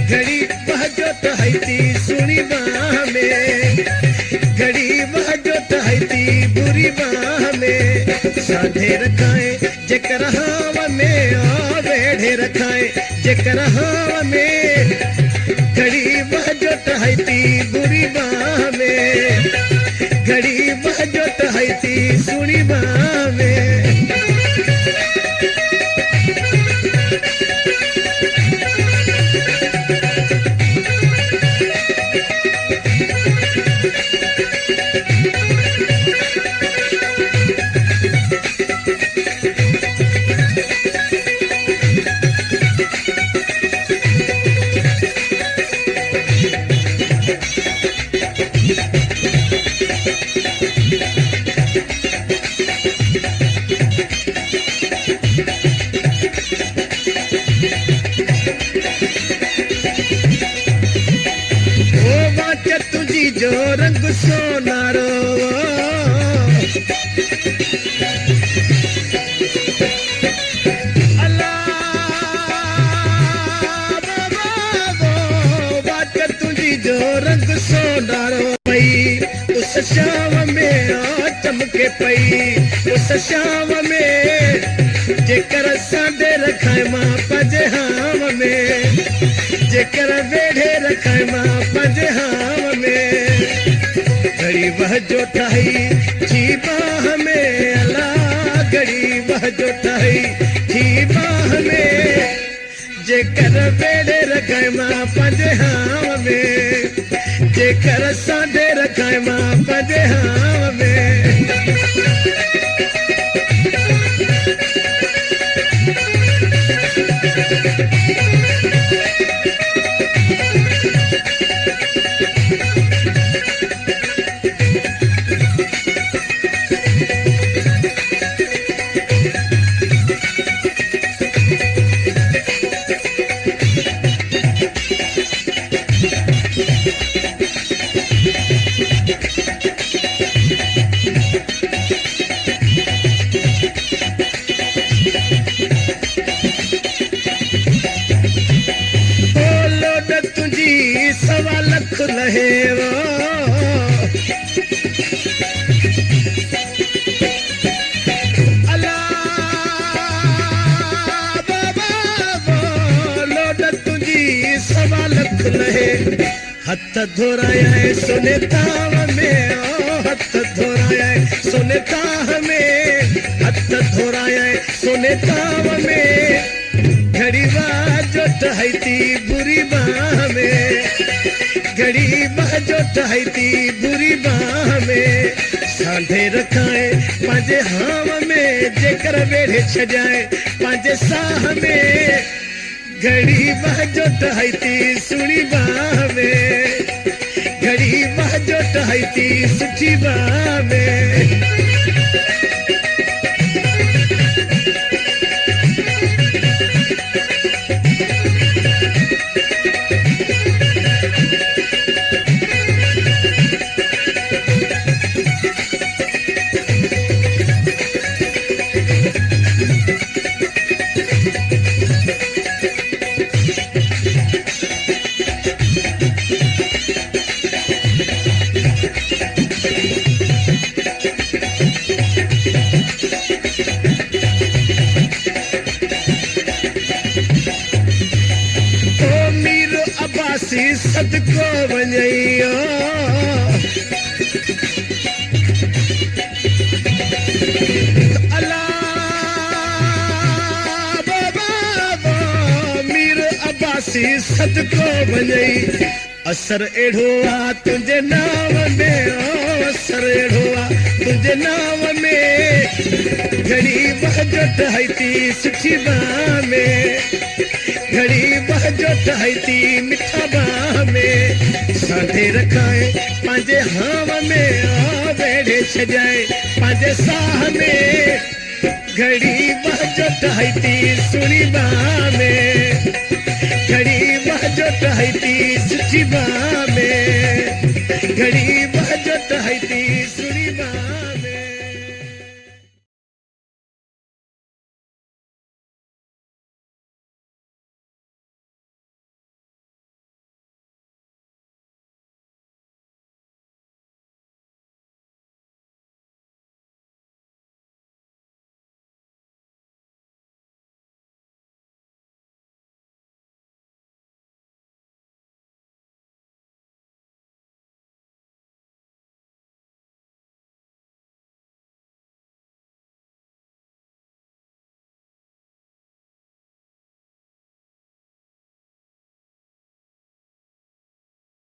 घड़ी बहजो टहैती सुनी बाह में, घड़ी बहजो टहैती बुरी बाह में। साधे रखाए जेकर हाव में आवे ढेर खाए जेकर हाव में, घड़ी बहजो टहैती बुरी बाह में, घड़ी बहजो टहैती सुनी बाह में। जो रंग सोनारो अल्लाह बात तुझी जो रंग सोनारो पई उस शाम में चमके पई उस शाम में। जेकर साडे रखाए मां पंजे हाम में, जेकर वेढ़े रखाए मां पंजे हाम में। घड़ी बहजो टहई थी बाह में अल्लाह, घड़ी बहजो टहई थी बाह में। जेकर वेढ़े रखाए मां पंजे हाम में, जेकर साडे रखाए मां पंजे हाम में। सवा लख लहे वो अल्लाह बाबा बोलो न तुझी सवा लख लहे। हथ धोराया है सुने ताव में ओ हथ धोराया है सुने ताव में, हथ धोराया है सुने ताव में। घड़ी बाजो टहैती बुरी बाह में, घड़ी बहजो टहैती बुरी बाह में। सांधे रखाए पंजे हाव में जेकर वेढ़े छजाए पंजे साह में। घड़ी बहजो टहैती सुनी बाह में, घड़ी बहजो टहैती सुठी बाह में। सदको वञइयो अल्लाह बाबा मीर अब्बासी सदको वञई। असर एढ़ो आ तुंहिंजे नाम में ओ असर एढ़ो आ तुंहिंजे नाम में। घड़ी बहजो टहैती सुठी बाह में, घड़ी बहजो टहैती मिठा बाह में। साधे रखाए पंजे हाव में आ वेढ़े छजाए पंजे साह में। घड़ी बहजो टहैती सुनी बाह में, घड़ी बहजो टहैती सुठी बाह में। घड़ी बहजो टहैती